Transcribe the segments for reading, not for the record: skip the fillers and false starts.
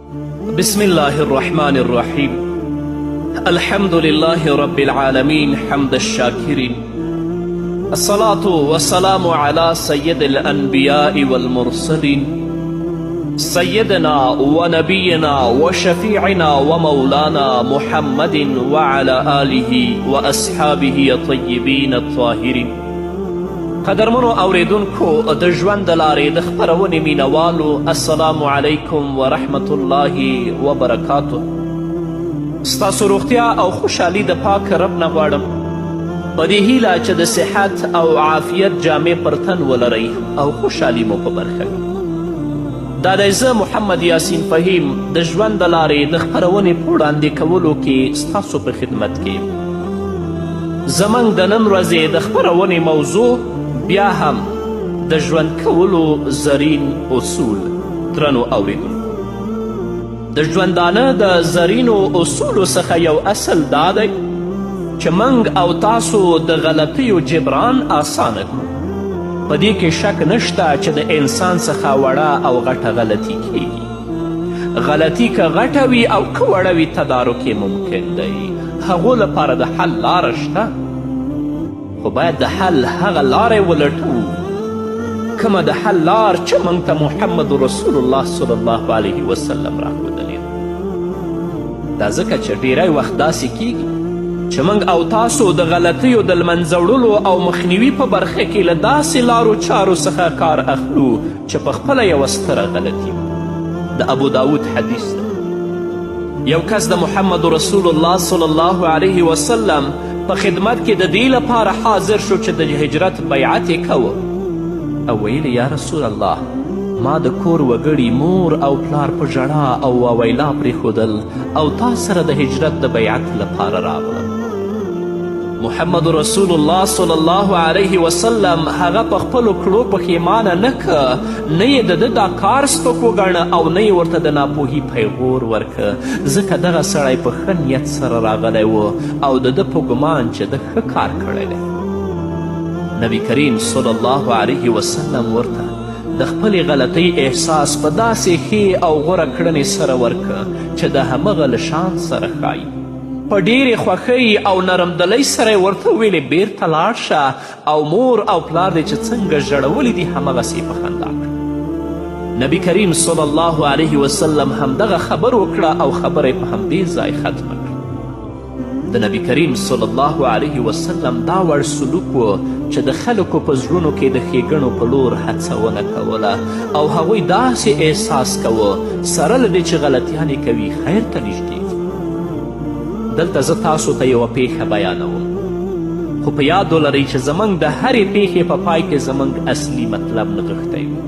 بسم الله الرحمن الرحيم. الحمد لله رب العالمين حمد الشاكرين. الصلاة والسلام على سيد الأنبياء والمرسلين سيدنا ونبينا وشفيعنا ومولانا محمد وعلى آله وأصحابه الطيبين الطاهرين. قدرمنو اوریدونکو د ژوند د لارې د خپرونې مینوالو، السلام علیکم ورحمت الله وبرکاتو. ستاسو روغتیا او خوشحالي د پاک رب نه غواړم، په دې هیله چې د صحت او عافیت جامې پر تن ولرئ او خوشحالي مو په برخه وي. دا دی زه محمد یاسین فهیم د ژوند د لارې د خپرونې په وړاندې کولو کې ستاسو په خدمت کې. زموږ د نن ورځې د خپرونې موضوع بیا هم د ژوند کولو زرین اصول. درنو اوریدونکو، د ژوندانه د زرینو اصولو څخه یو اصل دا دی چې موږ او تاسو د غلطیو جبران اسانه کړو. په دې کې شک نشته چې د انسان څخه وړه او غټه غلطي کیږي. غلطي که غټه وي او که وړه وي تدارک یې ممکن دی. هغو لپاره د حل لاره شته، خو باید د حل هغه لارې ولټوو کومه د حل لار چې موږ ته محمد رسول الله صلی الله علیه وسلم راښودلې ده. دا ځکه چې ډیری وخت داسې کیږي چې موږ او تاسو د غلطیو د لمنځه وړلو او مخنیوي په برخه کې له داسې لارو چارو څخه کار اخلو چې پخپله یوه ستره غلطي وي. د ابو داود حدیث ده، یو کس د محمد رسول الله صلی الله علیه وسلم په خدمت کې د دې لپاره حاضر شو چې د هجرت بیعت یې کوه او ویل یا رسول الله، ما د کور وګړي مور او پلار په ژړا او واویلا پرېښودل او تا سره د هجرت د بیعت لپاره راغلم. محمد رسول الله صلی الله علیه وسلم هغه په خپلو کړو پښیمانه نه که، نه یې د ده دا کار سپک وګڼه او نه یې ورته د ناپوهي پیغور ورکه، ځکه دغه سړی په ښه نیت سره راغلی و او د ده په ګمان چې ده ښه کار کړی دی. نبی کریم صلی الله علیه وسلم ورته د خپلې غلطۍ احساس په داسې ښې او غوره کړنې سره ورکه چې د همغه له شان سره ښایي. په ډیرې خوښۍ او نرمدلۍ سره یې ورته ویلې بیرته لاړ شه او مور او پلار دې چې څنګه ژړولي دي همغسې په خندا کړه. نبی کریم صلی الله علیه وسلم همدغه خبر وکړه او خبره یې په همدې ځای ختمه کړه. د نبی کریم صلی الله علیه وسلم دا وړ سلوک و چې د خلکو په زړونو کې د ښېګڼو په لور هڅونه کوله او هغوی داسې احساس کوه سره له دې چې غلطیانې کوي خیر ته نږدې. دلته زه تاسو ته یوه پیښه بیانوم، خو په یاد ولرئ چې زموږ د هرې پیښې په پای کې زموږ اصلي مطلب نغښتی وي.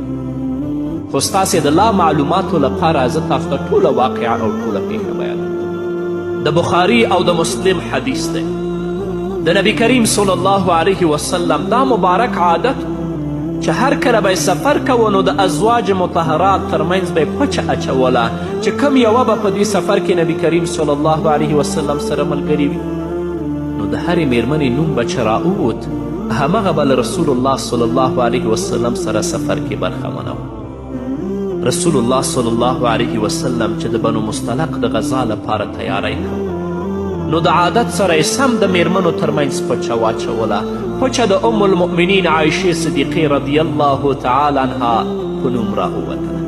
خو ستاسې د لا معلوماتو لپاره زه تاسو ته ټوله واقعه او ټوله پیښه بیانوم. د بخاري او د مسلم حدیث دی. د نبی کریم صلی الله علیه وسلم دا مبارک عادت چې هر کله به سفر کوه نو د ازواج مطهرات ترمنځ به پچه اچوله چې کم یوه به په دې سفر کې نبی کریم صلی الله علیه وسلم سره ملګري وي، نو د هرې میرمنې نوم به چې راووت همغه به له رسول الله صلی الله علیه وسلم سره سفر کې برخمنه و. رسول الله صلی الله علیه وسلم چې د بنو مستلق د غذا لپاره تیاری کوه نو د عادت سره یې سم د میرمنو ترمنځ پچه واچوله. پچه د ام المؤمنین عایشې صدیقې رضی الله تعالی عنها په نوم راووتله.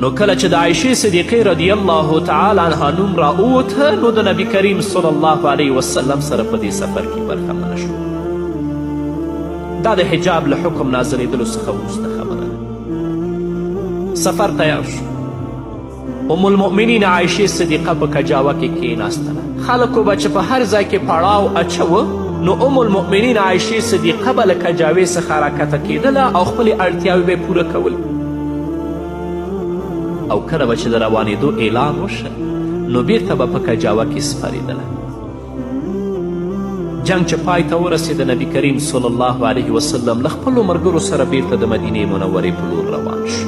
نو کله چې د عایشې صدیقې رضی الله تعالی عنها نوم راووته نو د نبی کریم صلی الله علیه وسلم سره په دې سفر کې برخمنه شو. دا د حجاب له حکم نازلېدلو څخه وروسته خبره ده. سفر تیار شو. ام المؤمنین عایشې صدیقه په کجاوه کې کېناستله. خلکو به چې په هر ځای کې پړاو اچوه نو ام المؤمنین عایشې صدیقه به له کجاوې څخه راکته کېدله او خپلې اړتیاوې به پوره کول. او کله به چې د روانېدو اعلان وشه نو بیرته به په کجاوه کې سپارېدله. جنگ چې پای ته ورسېده نبی کریم صلی الله علیه وسلم له خپلو ملګرو سره بیرته د مدینې منورې په لور روان شو.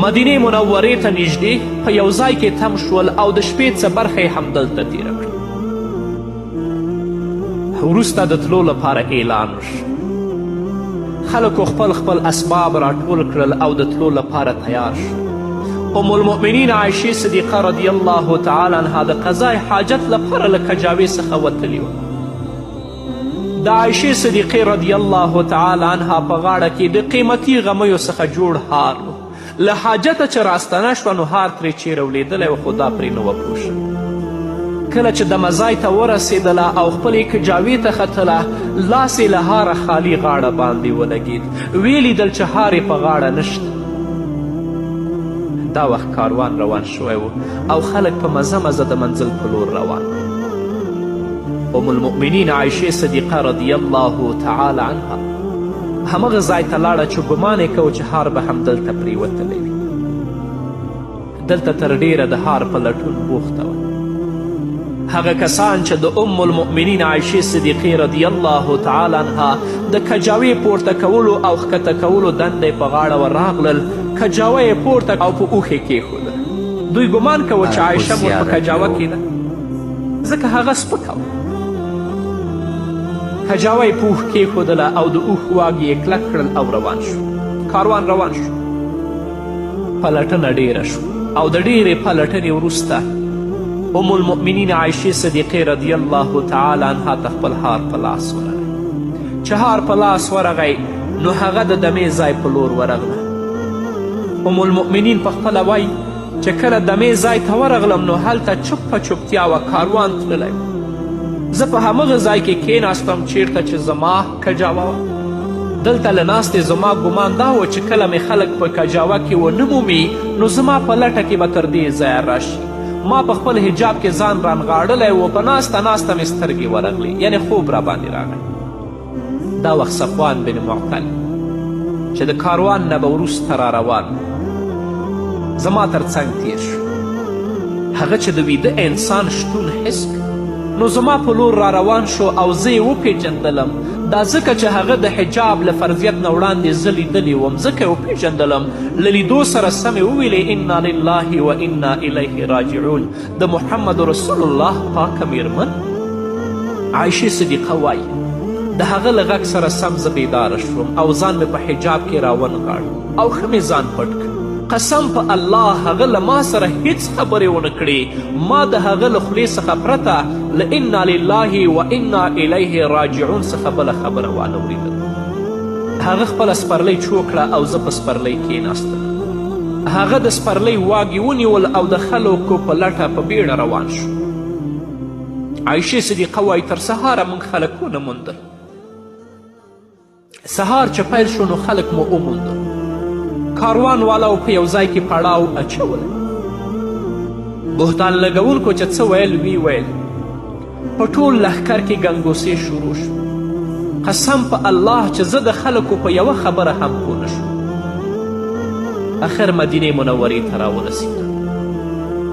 مدینې منورې ته نږدې په یو ځای کې تم شول او د شپې څه برخه یې همدلته تیره کړه. وروسته د تلو لپاره اعلان وشو. خلکو خپل اسباب راټول کړل او د تلو لپاره تیار شو. ام المؤمنین عایشې صدیقه رضی الله تعالی عنها د قضای حاجت لپاره له کجاوې څخه وتلې وه. د عایشې صدیقې رضی الله تعالی عنها په غاړه کې د قیمتي غمیو څخه جوړ هار و. له حاجته چې راستنه شوه نو هار ترې چیرې ولیدلی و خو دا پرې نه وه پوه شوه. کله چې دمه ځای ته ورسېدله او خپلې کجاوې ته ختله، لاس یې له هاره خالي غاړه باندې ولګېد. ویې لیدل چې هار یې په غاړه نشته. دا وخت کاروان روان شوی و او خلک په مزه مزه د منزل په لور روان. ام المؤمنین عایشې صدیقه رضی الله تعالی عنها همغه ځای ته لاړه چې ګمان یې کوو چې هار به همدلته پرېوتلی وي. دلته تر ډیره د هار په لټون بوخته وه. هغه کسان چې د ام المؤمنین عایشې صدیقې رضی الله تعالی عنها د کجاوې پورته کولو او ښکته کولو دنده په غاړه ورراغلل، کجاوه یې پورته او په اوښ یې کیښوده. دوی ګمان کوه چې عایشه مور په کجاوه کې ده ځکه هغه سپکه وه. کجاوه یې په اوښ کیښودله او د اوښ واګ یې کلک کړل او روان شو. کاروان روان شو. پلټنه ډیره شو او د ډیرې پلټنې وروسته ام المؤمنین عایشې صدیقې رضی الله تعالی عنها ته خپل هار په لاس ورغی. چې هار په لاس ورغی نو هغه د دمې ځای په لور ورغله. ام المؤمنین په خپله وایي چې کله دمې ځای ته ورغلم نو هلته چوپه چوپتیا وه، کاروان تللی و. زه په همغه ځای کې کېناستم چیرته چې زما کجاوه وه. دلته له ناستې زما ګمان دا و چې کله مې خلک په کجاوه کې ونه مومي نو زما په لټه کې به تر دې ځایه راشي. ما په خپل حجاب کې ځان رانغاړلی و، په ناسته ناسته مې سترګې ورغلې، یعنې خوب را باندې راغی. دا وخت صفوان بن معطل چې د کاروان نه به وروسته را روان زما تر څنګ تیر شو. هغه چې د ویده انسان شتون حس نو زما په لور را روان شو او زه یې وپېژندلم. دا ځکه چې هغه د حجاب له فرضیت نه وړاندې زه لیدلی وم، ځکه یې وپېژندلم. له لیدو سره سمې وویلې انا لله و انا الیه راجعون. د محمد رسول الله پاکه میرمن عایشې صدیقه وایي د هغه له غږ سره سم زه بیداره شوم او ځان مې په حجاب کې راونغاړه او ښه مې ځان پټ کړ. قسم په الله هغه له ما سره هیڅ خبرې ونه کړې. ما د هغه له خولې څخه پرته له انا لله و انا الیه راجعون څخه بله خبره وانه وریدل. هغه خپله سپرلی چوکړه او زه په سپرلی کېناستم. هغه د سپرلی واګې ونیول او د خلکو په لټه په بیړه روان شو. عایشې صدیقه وایي تر سهاره موږ خلک ونه موندل. سهار چې پیل شو نو خلک مو وموندل. کاروان والاو په یو ځای کې پړاو اچولی. بهتان لګونکو چې څه ویل وی ویل. په ټول لښکر کې ګنګوسې شروع شو. قسم په الله چې زه د خلکو په یوه خبره هم پوه نه شوم. اخر مدینې منورې ته راورسېدم.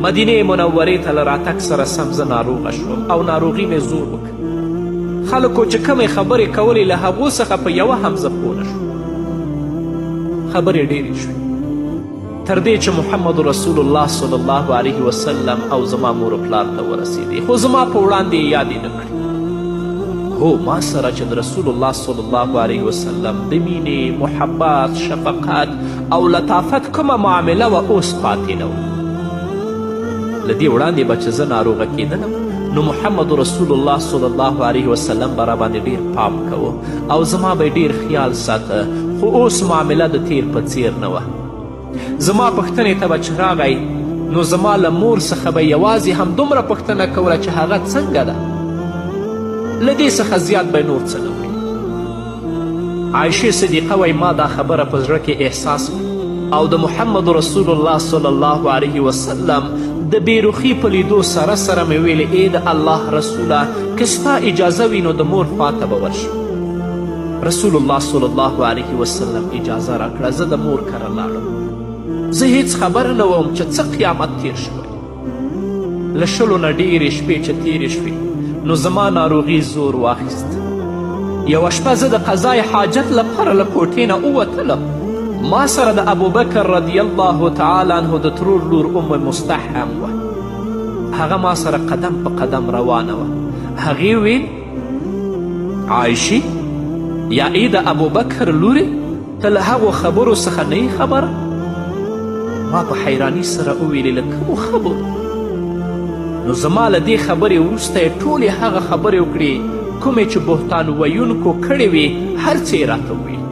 مدینې منورې ته له راتګ سره سم زه ناروغه شوم او ناروغي مې زور وکړ. خلکو چې کمې خبرې کولې له هغو څخه په یوه هم زه پوه نه شوم. خبرې ډیرې شوې تر دې چې محمد رسول الله صلی الله علیه وسلم او زما مور و پلار ته ورسېدې، خو زما په وړاندې یې یادې نه کړې. هو ما سره چې د رسول الله صلی الله علیه وسلم د مینې، محبت، شفقت او لطافت کومه معامله وه اوس پاتې نه وه. له دې وړاندې به چې زه ناروغه کېدلم نو محمد رسول الله صلی الله علیه وسلم به راباندې ډیر پام کوه او زما به ډیر خیال ساته، خو اوس معامله د تیر په څیر نه وه. زما پوښتنې ته به چې راغی نو زما له مور څخه به یوازې همدومره پوښتنه کوله چې هغه څنګه ده، له دې څخه زیات به نور څه نه وایي. عایشې صدیقه وایي ما دا خبره په زړه کې احساس او د محمد رسول الله صلی الله علیه وسلم د بیروخي په لیدو سره سره مې ویلې ای د الله رسوله که ستا اجازه وي نو د مور خواته به ورشم. رسول الله صلی الله علیه وسلم اجازه راکړه. زه د مور کره لاړم. زه هیڅ خبره نه وم چې څه قیامت تیر شوی. له 20 نه ډیرې شپې چې تیرې شوې نو زما ناروغي زور واخیست. یوه شپه زه د قضای حاجت لپاره له کوټې نه ووتلم. ما سره د ابوبکر رضی الله تعالی عنه د ترور لور ام مصطح هم وه. هغه ما سره قدم په قدم روانه وه. هغې ویل عایشې یا ای د ابوبکر لورې ته له هغو خبرو څخه نه یې خبره؟ ما په حیراني سره وویلې له کومو خبرو؟ نو زما له دې خبرې وروسته یې ټولې هغه خبرې وکړې کومې چې بهتان ویونکو کړې وې، هر څه یې راته وویل.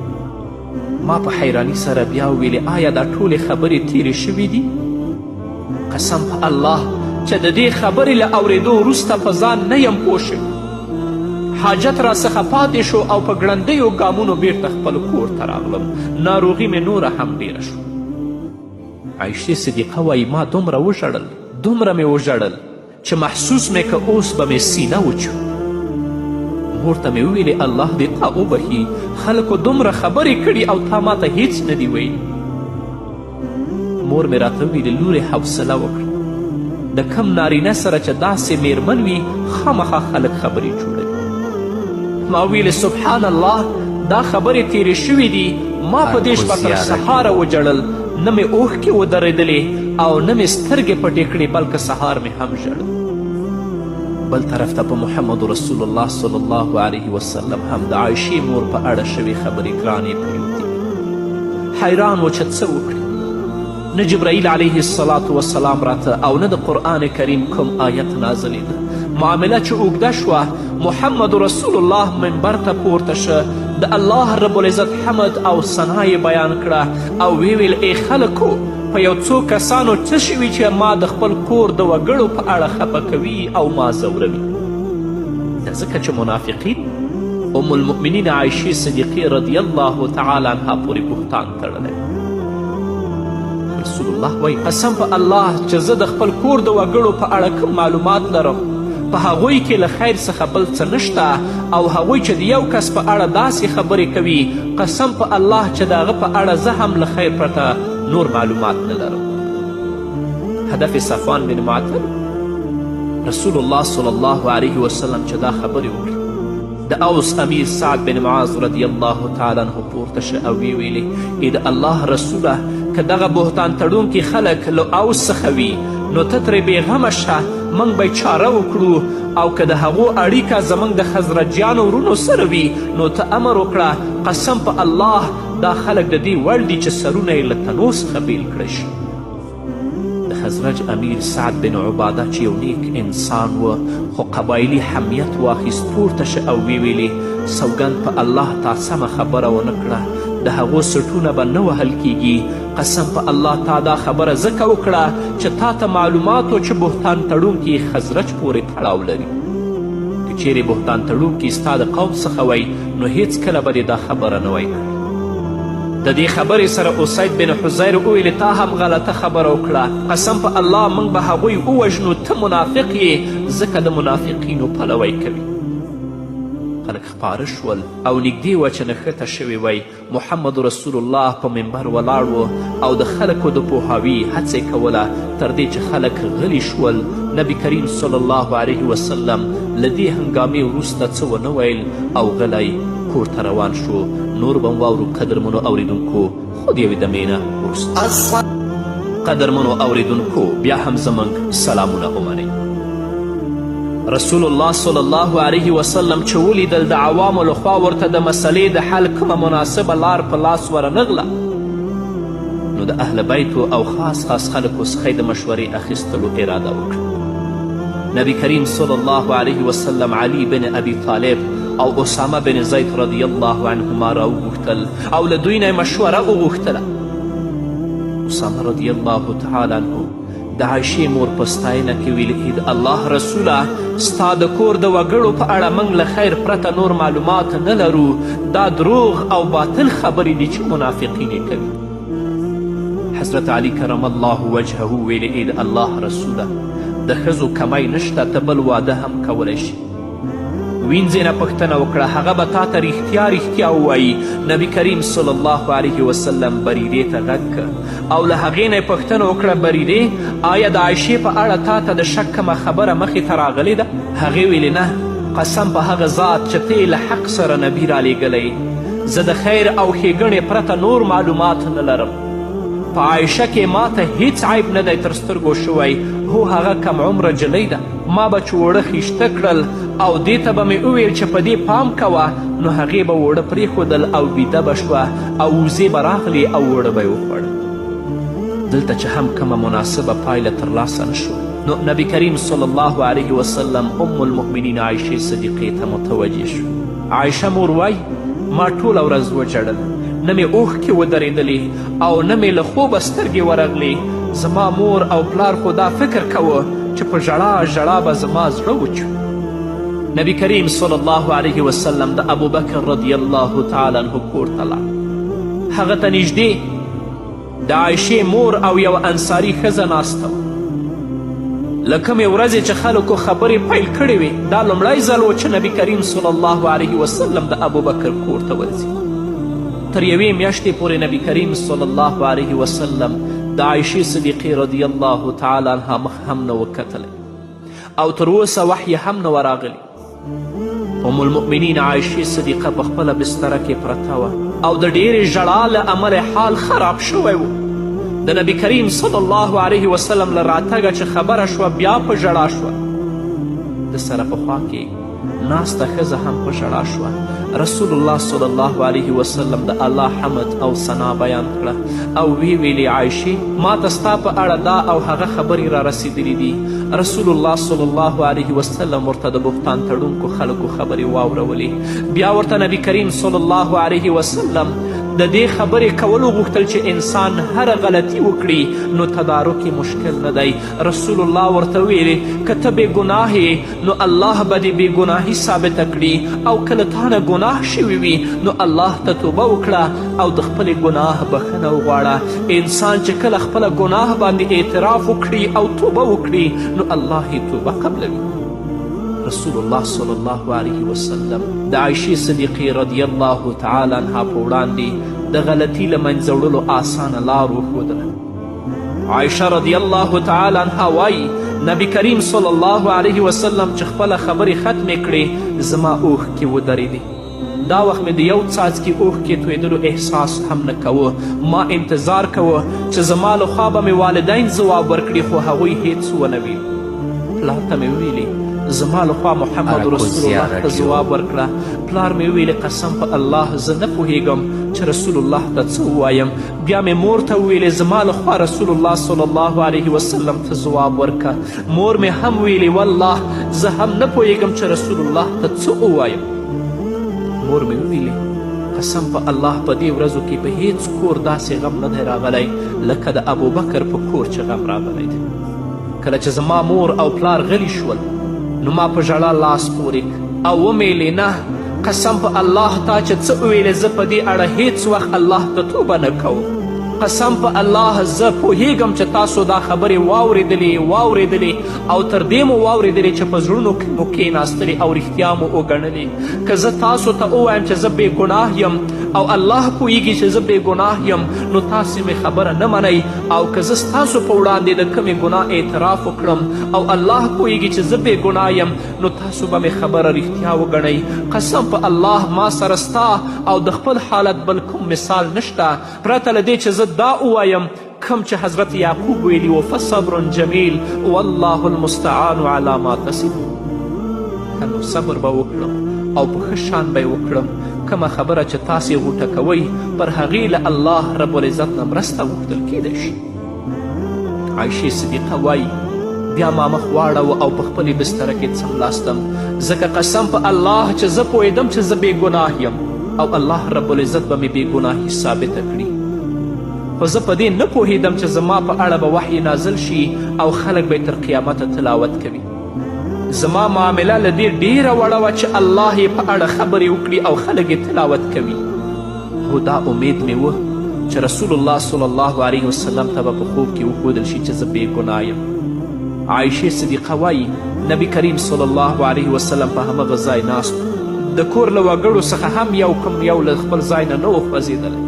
ما په حیراني سره بیا وویلې آیا دا ټولې خبرې تیرې شوي دي؟ قسم په الله چې د دې خبرې له اورېدو وروسته په ځان نه یم پوه شوی. حاجت را څخه پاتې شو او په ګړندیو ګامونو بیرته خپل کور ته راغلم. ناروغي مې نوره هم ډیره شوه. عایشې صدیقه وایي ما دومره وژړل مې وژړل چې محسوس مې که اوس به مې سینه وچو. مور ته مې وویلې الله دې تا وبخي، خلکو دومره خبرې کړي او تا ماته هیڅ نه دي ویلي. مور مې راته وویلې لورې حوصله وکړه، د کم نارینه سره چې داسې میرمن وي خامخا خلک خبرې جوړوي. ما ویلې سبحان الله دا خبرې تیرې شوي دي. ما په دې شپه تر سهاره وجړل، نه مې اوښکې ودرېدلې او نه مې سترګې پټې کړې بلکې سهار مې هم ژړل. بل طرف ته په محمد رسول الله صلی الله علیه وسلم هم د عایشې مور په اړه شوې خبرې ګرانې پرېوتې. حیران و چې څه وکړي. نه جبرائیل علیه السلام راته او نه د قرآن کریم کوم آیت نازلېده. معامله چې اوږده شوه، محمد رسول الله منبر ته پورته شه، د الله رب العزت حمد او ثنا یې بیان کړه او ویل ای خلکو په یو څو کسانو څه شوي چې ما د خپل کور د وګړو په اړه خفه کوي او ما ځوروي. دا ځکه چې منافقین ام المؤمنین عایشې صدیقې رضی الله تعالی عنها پورې بهتان تړلی. رسول الله وایي قسم په الله چې زه د خپل کور د وګړو په اړه کوم معلومات لرم، په هغوی کې له خیر څخه بل څه نشته، او هغوی چې د یو کس په اړه داسې خبرې کوي قسم په الله چې د هغه په اړه زه هم له خیر پرته نور معلومات نه لرم. هدف صفوان بن معطل رسول الله صلی الله علیه وسلم چې دا خبرې وکړي، د اوس امیر سعد بن معاذ رضی الله تعالی عنه پورته شه او ویلې ای د الله رسوله که دغه بهتان تړونکي خلک له اوس څخه وي نو ته ترې بېغمه شه، موږ به چاره وکړو، او که د هغو اړیکه زموږ د خزرجیانو ورونو سره وي نو ته امر وکړه قسم په الله دا خلک د دې وړ دي چې سرونه یې له تنو څخه بیل کړی شي. د خزرج امیر سعد بن عباده چې یو نیک انسان و خو قبایلي حمیت واخیست، پورته شه او ویلې سوګند په الله تا سمه خبره ونه کړه، د هغو سټونه به نه وهل کیږي. قسم په الله تا دا خبره ځکه وکړه چې تا ته معلومات و چې بهتان تړونکي خزرج پورې تړاو لري. که چیرې بهتان تړونکي ستا د قوم څخه وی نو هیڅکله به دې دا خبره نه وی کړې. د دې خبرې سره اسید بن حزیر وویلې تا هم غلطه خبره وکړه، قسم په الله موږ به هغوی ووژنو، ته منافق یې ځکه د منافقینو پلوی کوي. خلک خپاره شول او نږدې وه چې نښته شوې وی. محمد رسول الله په منبر ولاړ و او د خلکو د پوهاوي هڅه یې کوله تر دې چې خلک غلي شول. نبی کریم صلی الله علیه وسلم له دې هنګامې وروسته څه ونه ویل او غلی کور ته روان شو. نور به واورو قدرمنو اوریدونکو خود یوې دمې نه وروسته. قدرمنو اوریدونکو بیا هم زموږ سلامونه ومنئ. رسول الله صلی الله علیه وسلم چې ولیدل د عوامو لخوا ورته د مسلې د حل کومه مناسبه لار په لاس ورنغله نو د اهل بیتو او خاص خلکو څخه د مشورې اخیستلو اراده وکړه. نبی کریم صلی الله علیه وسلم علی بن ابي طالب او اسامه بن زید رضی الله عنهما راوغوښتل او له دوی نه یې مشوره وغوښتله. اسامه رضی الله تعالی عنه د عایشې مور په ستاینه کې ویل ای د الله رسوله ستا د کور د وګړو په اړه موږ له خیر پرته نور معلومات نه لرو، دا دروغ او باطل خبرې دي چې منافقین یې کوي. حضرت علی کرم الله وجهه ویل ای د الله رسوله د ښځو کمی نشته، ته بل واده هم کولی شي. وینځې نه پوښتنه وکړه، هغه به تا ته رښتیا ووایي. نبی کریم صلی الله علیه وسلم بریرې ته غږ کړ او له هغې نه یې پوښتنه وکړه بریرې آیا د عایشې په اړه تا ته د شک کومه خبره مخې ته راغلې ده؟ هغې ویلې نه، قسم په هغه ذات چې ته یې له حق سره نبي رالیږلی، زه د خیر او ښېګڼې پرته نور معلومات نه لرم. په عایشه کې ما ته هیڅ عیب نه دی تر سترګو شوی، هو هغه کم عمره جلۍ ده. ما به چې اوړه خیشته کړل او دې ته به مې وویل چې په دې پام کوه نو هغې به اوړه پرېښودل او بیده به شوه او وزې به راغلې او اوړه به یې وخوړل. دلته چې هم کومه مناسبه پایله ترلاسه نه شوه نو نبی کریم صلی الله علیه وسلم ام المؤمنین عایشې صدیقې ته متوجه شو. عایشه مور وایي ما ټوله ورځ وژړل، نه مې اوښکې ودرېدلې او نه مې له خوبه سترګې ورغلې. زما مور او پلار خو دا فکر کوه چې په ژړا ژړا به زما زړه وچوي. نبی کریم صلی الله علیه وسلم د ابوبکر رضی الله تعالی عنه کور ته لاړ. هغه ته نږدې د عایشې مور او یو انصاري ښځه ناسته وه. له کومې ورځې چې خلکو خبرې پیل کړې وې دا لومړی ځل و چې نبی کریم صلی الله علیه وسلم د ابوبکر کور ته ورځي. تر یوې میاشتې پورې نبی کریم صلی الله علیه وسلم د عایشې صدیقې رضی الله تعالی عنها مخ هم نه و کتلی او تر اوسه وحی هم نه و راغلی. ام المؤمنین عایشې صدیقه په خپله بستره کې پرته وه او د ډېرې ژړا له امله حال خراب شوی و. د نبی کریم صلی الله علیه وسلم له راتګه چې خبره شوه بیا په ژړا شوه. د سره په خوا کې ناسته ښځه هم په ژړا شوه. رسول الله صلی الله علیه وسلم د الله حمد او ثنا بیان کړه او وی ویلې عایشې ما ته ستا په اړه دا او هغه خبرې را رسیدلې دي. رسول الله صلی الله علیه وسلم ورته د بهتان تړونکو خلکو خبرې واورولې. بیا ورته نبی کریم صلی الله علیه وسلم د دې خبرې کولو غوښتل چې انسان هره غلطي وکړي نو تدارک یې مشکل نه دی. رسول الله ورته ویلې که ته بې ګناه یې نو الله به دې بې ګناهي ثابته کړي او که له تا نه ګناه شوي وي نو الله ته توبه وکړه او د خپلې ګناه بخښنه وغواړه. انسان چې کله خپله ګناه باندې اعتراف وکړي او توبه وکړي نو الله یې توبه قبلوي. رسول الله صلی الله علیه وسلم د عایشې صدیقې رضی الله تعالی عنها په وړاندې د غلطي له منځه وړلو اسانه لار وښودله. عایشه رضی الله تعالی عنها وایي نبی کریم صلی الله علیه وسلم چې خپله خبرې ختمې کړې زما اوښکې ودرېدې. دا وخت مې د یو څاڅکي اوښکې تویدلو احساس هم نه کوه. ما انتظار کوه چې زما له خوا به مې والدین ځواب ورکړي خو هغوی هیڅ ونه ویل. پلار ته مې وویلې زما لخوا محمد رسول الله ته ځواب ورکړه. پلار مې وویلې قسم په الله زه نه پوهیږم چې رسول الله ته څه ووایم. بیا مې مور ته وویلې زما لخوا رسول الله صلی الله علیه وسلم ته ځواب ورکه. مور مې هم ویلې والله زه هم نه پوهیږم چې رسول الله ته څه ووایم. مور مې وویلې قسم په الله په دې ورځو کې په هیڅ کور داسې غم نه دی راغلی لکه د ابوبکر په کور چې غم راغلی دی. کله چې زما مور او پلار غلي شول نو ما په ژړا لاس پورې او ومیلې نه قسم په الله تا چې څه وویلې زه په دې اړه هیڅ وخت الله ته توبه نه کوم. قسم په الله زه پوهیږم چې تاسو دا خبرې واورېدلې او تر دې مو واورېدلې چې په زړونو کې مو کښېناستلې او رښتیا مو وګڼلې. که زه تاسو ته ووایم چې زه بې ګناه یم او الله پوهیږي چې زه بې ګناه یم نو تاسې مې خبره نه منئ او که زه ستاسو په وړاندې د کمې ګناه اعتراف وکړم او الله پوهیږي چې زه بې ګناه یم نو تاسو به مې خبره رښتیا وګڼئ. قسم په الله ما سره ستا او د خپل حالت بل کوم مثال نشته پرته له دې چې زه دا ووایم کم چې حضرت یعقوب ویلي و فصبر جمیل والله المستعان علی ما تصفون. نو صبر به وکړم او په ښه شان به یې وکړم. کومه خبره چې تاسې غوټه کوئ پر هغې له الله رب العزت نه مرسته غوښتل کیدی شي. عایشې صدیقه وایي بیا ما مخ واړوه او په خپلې بستره کې څملاستم ځکه قسم په الله چې زه پوهېدم چې زه بې ګناه یم او الله رب العزت به مې بې ګناهي ثابته کړي. خو زه په دې نه پوهېدم چې زما په اړه به وحی نازل شي او خلک به تر قیامته تلاوت کوي. زما معامله له دې ډیره وړه وه چې الله یې په اړه خبرې وکړي او خلک یې تلاوت کوي. خو دا امید مې و چې رسول الله صلی الله علیه وسلم ته به په خوب کې وښودل شي چې زه بې ګناه یم. عایشې صدیقه وایي نبی کریم صلی الله علیه وسلم په همغه ځای ناست د کور له وګړو څخه هم یو له خپل ځای نه و خوځېدلی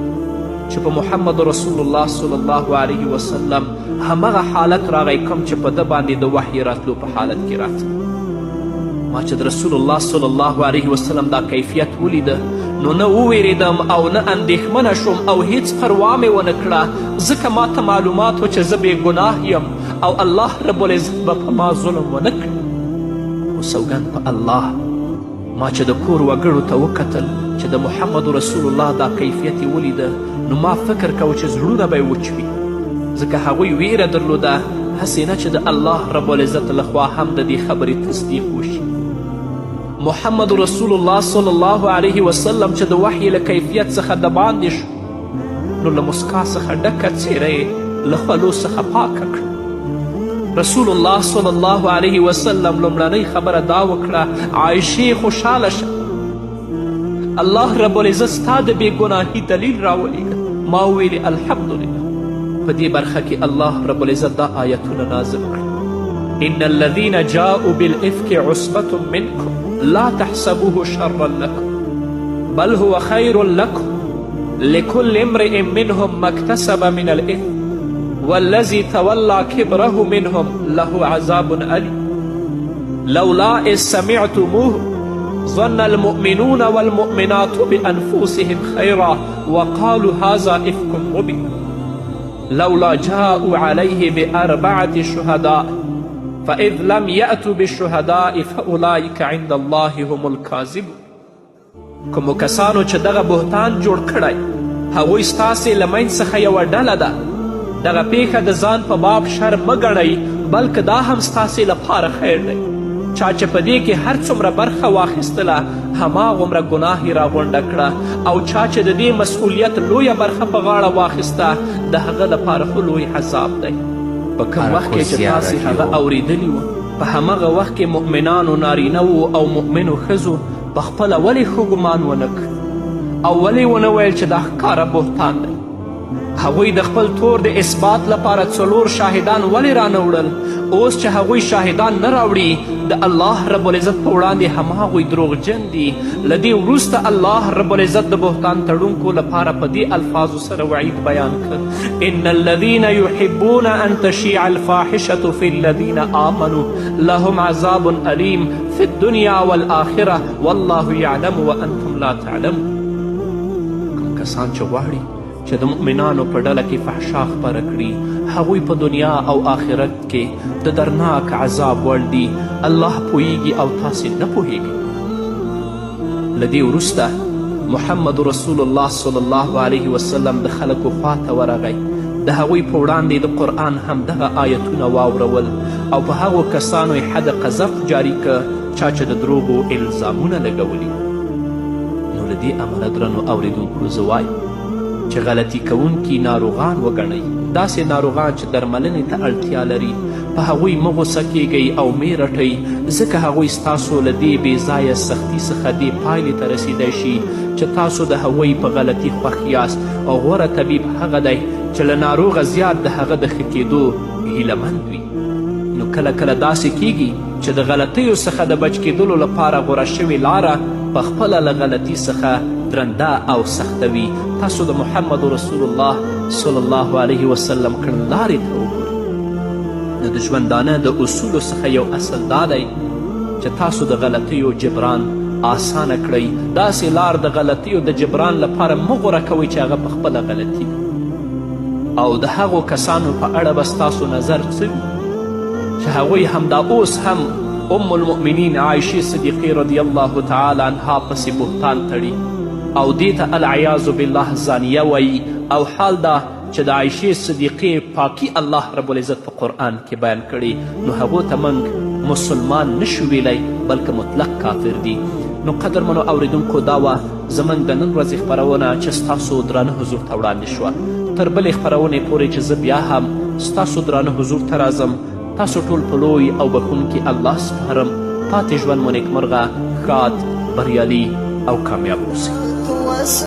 چې په محمد رسول الله صلی الله علیه وسلم همغه حالت راغی کوم چې په ده باندې د وحی راتلو په حالت کې راته. ما چې د رسول الله صلی الله علیه وسلم دا کیفیت ولیده نو نه وویرېدم او نه اندېښمنه شوم او هیڅ پروا مې ونه کړه ځکه ما ته معلومات و چې زه بې ګناه یم او الله رب العزت به په ما ظلم ونه کړي. خو سوګند په الله ما چې د کور وګړو ته وکتل چې د محمد رسول الله دا کیفیت یې ولیده نو ما فکر کوه چې زړونه به یې وچ وي ځکه هغوی ویره درلوده هسې نه چې د الله رب العزت لخوا هم د دې خبرې تصدیق وشي. محمد رسول الله صلی الله علیه وسلم چې د وحی له کیفیت څخه د باندې شو نو له مسکا څخه ډکه څیره یې له خولو څخه پاکه کړه. رسول الله صلی الله علیه وسلم لومړنۍ خبره دا وکړه عایشې خوشحاله شه، الله رب العزت ستا د بې ګناهي دلیل راولیږه. ما وویلې الحمدلله. په دې برخه کې الله رب العزت دا آیتونه نازل کړل: ان الذین جاءوا بالافک عصبة منکم لا تحسبوه شرا لكم بل هو خیر لكم لكل امرئ منهم ما اكتسب من الاثم والذي تولى كبره منهم له عذاب أليم لولا إذ سمعتموه ظن المؤمنون والمؤمنات بأنفسهم خيرا وقالوا هذا إفك مبين لولا جاءوا عليه بأربعة شهداء فإذ لم يأتوا بالشهداء فأولئك عند الله هم الكاذبون. کومو کسانو چې دغه بهتان جوړ کړی هغوی ستاسې له منځ څخه یوه ډله ده. دغه پیښه د ځان په باب شر مه ګڼئ بلکې دا هم ستاسې لپاره خیر دی. چا چې په دې کې هر څومره برخه واخیستله هماغومره ګناه یې راغونډه کړه او چا چې د دې مسئولیت لویه برخه په غاړه واخیسته د هغه لپاره خو لوی عذاب دی. په کوم وخت کې چې تاسې هغه اورېدلي وو په همغه وخت کې مؤمنانو نارینه وو او مؤمنو ښځو پخپله ولې ښه ګمان ونه کړ او ولې ونه ویل چې دا ښکاره بهتان دی. هغوی د خپل تور د اثبات لپاره 4 شاهدان ولې رانه وړل؟ اوس چې هغوی شاهدان نه راوړي د الله رب العزت په وړاندې هماغوی دروغجن دي. له دې وروسته الله رب العزت د بهتان تړونکو لپاره په دې الفاظو سره وعید بیان کړ: ان الذین یحبون ان تشیع الفاحشة فی الذین آمنوا لهم عذاب علیم فی الدنیا والآخرة والله یعلم وانتم لا تعلمون. کوم کسان چې غواړي چې د مؤمنانو په ډله کې فحشا خپره کړي هغوی په دنیا او آخرت کې د درناک عذاب وړ دي. الله پوهیږي او تاسې نه پوهیږئ. له دې وروسته محمد رسول الله صلی الله علیه وسلم د خلکو خواته ورغی. د هغوی په وړاندې د قرآن همدغه آیتونه واورول او په هغو کسانو یې حد قذف جاري که چا چې د دروغو الزامونه لګولي. نو له دې امله درنو اوریدونکو زه وایم چې غلطي کوونکي ناروغان وګڼئ، داسې ناروغان چې درملنې ته اړتیا لري. په هغوی مه غوسه کیږئ او مې رټئ ځکه هغوی ستاسو له دې بې ځایه سختي څخه دې پایلې ته رسیدی شي چې تاسو د هغوی په غلطي خوښ یاست. او غوره طبیب هغه دی چې له ناروغه زیات د هغه د ښه کیدو هیلهمند وي. نو کله کله داسې کیږي چې د غلطیو څخه د بچ کیدلو لپاره غوره شوې لاره پخپله له غلطي څخه درنده او سخته وي. تاسو د محمد رسول الله صلی الله علیه وسلم کړنلارې ته وګورئ. نو د ژوندانه د اصولو څخه یو اصل دا دی چې تاسو د غلطیو جبران آسانه کړئ. داسې لار د غلطیو د جبران لپاره مه غوره کوئ چې هغه پخپله غلطي ده. او د هغو کسانو په اړه به ستاسو نظر څه وي چې هغوی همدا اوس هم ام المؤمنین عایشې صدیقې رضی الله تعالی عنها پسې بهتان تړي او دې ته العیاذ بالله زانیه وایي. او حال دا چې د عایشې صدیقې پاکي الله رب العزت په قرآن کې بیان کړي نو هغو ته موږ مسلمان نشو ویلی بلکې مطلق کافر دي. نو قدرمنو اوریدونکو دا وه زموږ د نن ورځې خپرونه چې ستاسو درانه حضور ته وړاندې شوه. تر بلې خپرونې پورې چې زه بیا هم ستاسو درانه حضور ته راځم تاسو ټول په لوی او بخښونکي الله سپارم. پاتې ژوند مو نیکمرغه، ښاد، بریالي او کامیاب اوسئ.